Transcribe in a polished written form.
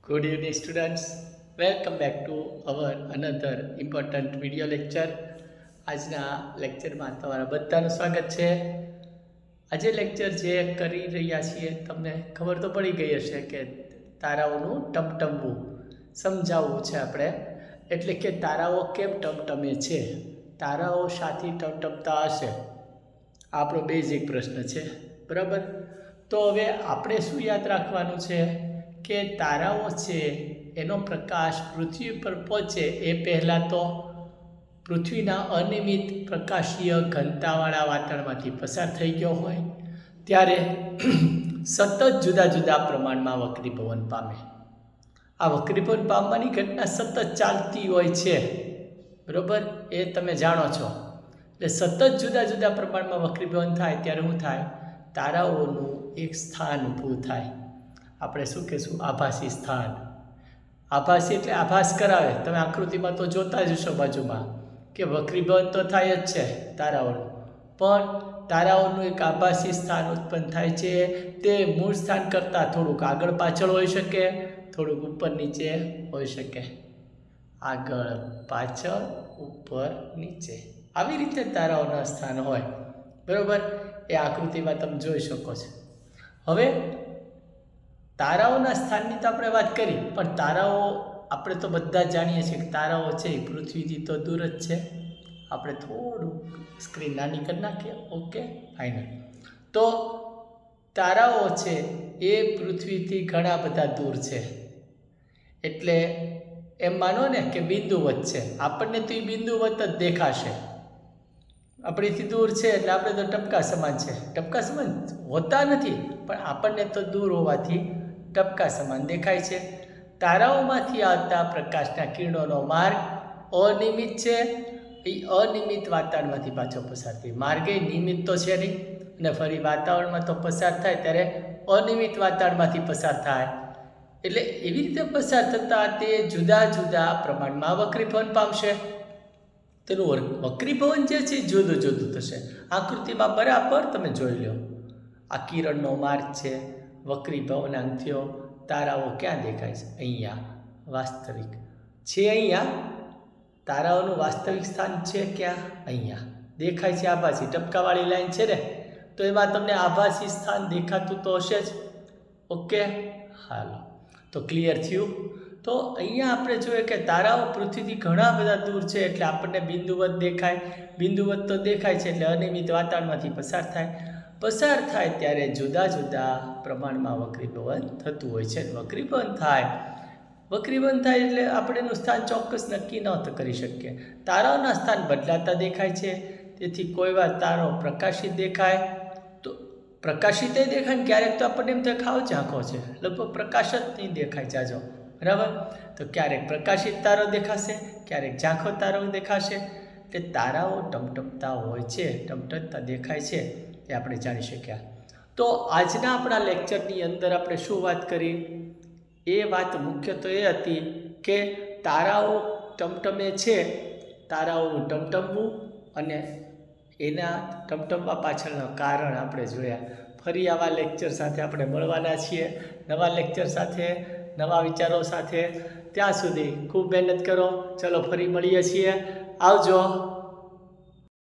Good evening, students. Welcome back to our another important video lecture. આજના લેક્ચરમાં તમારા બધાનું સ્વાગત છે. આજે લેક્ચર જે કરી રહ્યા છીએ તમને ખબર તો પડી ગઈ હશે કે તારાઓનું ટમટમવું સમજાવવું છે આપણે. એટલે કે તારાઓ કેમ ટમટમે છે, તારાઓ શાથી ટમટમતા હશે, આપણો બેઝિક પ્રશ્ન છે. બરાબર. તો હવે આપણે શું યાદ રાખવાનું છે કે તારાઓ છે એનો પ્રકાશ પૃથ્વી પર પહોંચે એ પહેલાં તો પૃથ્વીના અનિયમિત પ્રકાશીય ઘનતાવાળા વાતાવરણમાંથી પસાર થઈ ગયો હોય ત્યારે સતત જુદા જુદા પ્રમાણમાં વક્રીભવન પામે. આ વક્રીભવન પામવાની ઘટના સતત ચાલતી હોય છે. બરાબર, એ તમે જાણો છો. એટલે સતત જુદા જુદા પ્રમાણમાં વક્રીભવન થાય ત્યારે શું થાય? તારાઓનું એક સ્થાન ઊભું થાય. આપણે શું કહીશું? આભાસી સ્થાન. આભાસી એટલે આભાસ કરાવે. તમે આકૃતિમાં તો જોતા જ હશો બાજુમાં કે વક્રીભવન તો થાય જ છે તારાઓનું, પણ તારાઓનું એક આભાસી સ્થાન ઉત્પન્ન થાય છે. તે મૂળ સ્થાન કરતાં થોડુંક આગળ પાછળ હોઈ શકે, થોડુંક ઉપર નીચે હોઈ શકે. આગળ પાછળ, ઉપર નીચે, આવી રીતે તારાઓના સ્થાન હોય. બરાબર, એ આકૃતિમાં તમે જોઈ શકો છો. હવે તારાઓના સ્થાનની તો આપણે વાત કરી, પણ તારાઓ આપણે તો બધા જાણીએ છીએ કે તારાઓ છે એ પૃથ્વીથી તો દૂર જ છે. આપણે થોડું સ્ક્રીન નાની કરી નાખીએ. Okay, final. તો તારાઓ છે એ પૃથ્વીથી ઘણા બધા દૂર છે. એટલે એમ માનો ને કે બિંદુવત છે. આપણને તો એ બિંદુવત જ દેખાશે. આપણીથી દૂર છે એટલે આપણે તો ટપકા સમાન છે. ટપકા સમાન હોતા નથી, પણ આપણને તો દૂર હોવાથી ટપકા સમાન દેખાય છે. તારાઓમાંથી આવતા પ્રકાશના કિરણોનો માર્ગ અનિયમિત છે. એ અનિયમિત વાતાવરણમાંથી પાછો પસાર થાય. માર્ગે નિયમિત તો છે નહીં, અને ફરી વાતાવરણમાં તો પસાર થાય ત્યારે અનિયમિત વાતાવરણમાંથી પસાર થાય. એટલે એવી રીતે પસાર થતાં તે જુદા જુદા પ્રમાણમાં વક્રીભવન પામશે. તેનું વક્રીભવન જે છે જુદું જુદું થશે. આકૃતિમાં બરાબર તમે જોઈ લો. આ કિરણનો માર્ગ છે, વક્રીભવનાંક થયો. તારાઓ ક્યાં દેખાય છે? અહીંયા વાસ્તવિક છે. અહીંયા તારાઓનું વાસ્તવિક સ્થાન છે ક્યાં? અહીંયા દેખાય છે. આભાસી ટપકાવાળી લાઈન છે ને, તો એમાં તમને આભાસી સ્થાન દેખાતું તો હશે જ. ઓકે, હાલો, તો ક્લિયર થયું. તો અહીંયા આપણે જોઈએ કે તારાઓ પૃથ્વીથી ઘણા બધા દૂર છે એટલે આપણને બિંદુવત દેખાય. બિંદુવત તો દેખાય છે એટલે અનિયમિત વાતાવરણમાંથી પસાર થાય. પસાર થાય ત્યારે જુદા જુદા પ્રમાણમાં વક્રીભવન થતું હોય છે. વક્રીભવન થાય એટલે આપણે એનું સ્થાન ચોક્કસ નક્કી ન કરી શકીએ. તારાઓના સ્થાન બદલાતા દેખાય છે. તેથી કોઈ વાર તારો પ્રકાશિત દેખાય તો પ્રકાશિત દેખાય ને ક્યારેક તો આપણને એમ દેખાવ ઝાંખો છે, લગભગ પ્રકાશ જ નહીં દેખાય જાજો. બરાબર, તો ક્યારેક પ્રકાશિત તારો દેખાશે, ક્યારેક ઝાંખો તારો દેખાશે. એટલે તારાઓ ટમટમતા હોય છે, ટમટમતા દેખાય છે, એ આપણે જાણી શક્યા. તો આજના આપણા લેક્ચરની અંદર આપણે શું વાત કરી? એ વાત મુખ્ય તો એ હતી કે તારાઓ ટમટમે છે, તારાઓનું ટમટમવું અને એના ટમટમવા પાછળનું કારણ આપણે જોયા. ફરી આવા લેક્ચર સાથે આપણે મળવાના છીએ, નવા લેક્ચર સાથે, નવા વિચારો સાથે. ત્યાં સુધી ખૂબ મહેનત કરો. ચલો, ફરી મળીએ છીએ. આવજો.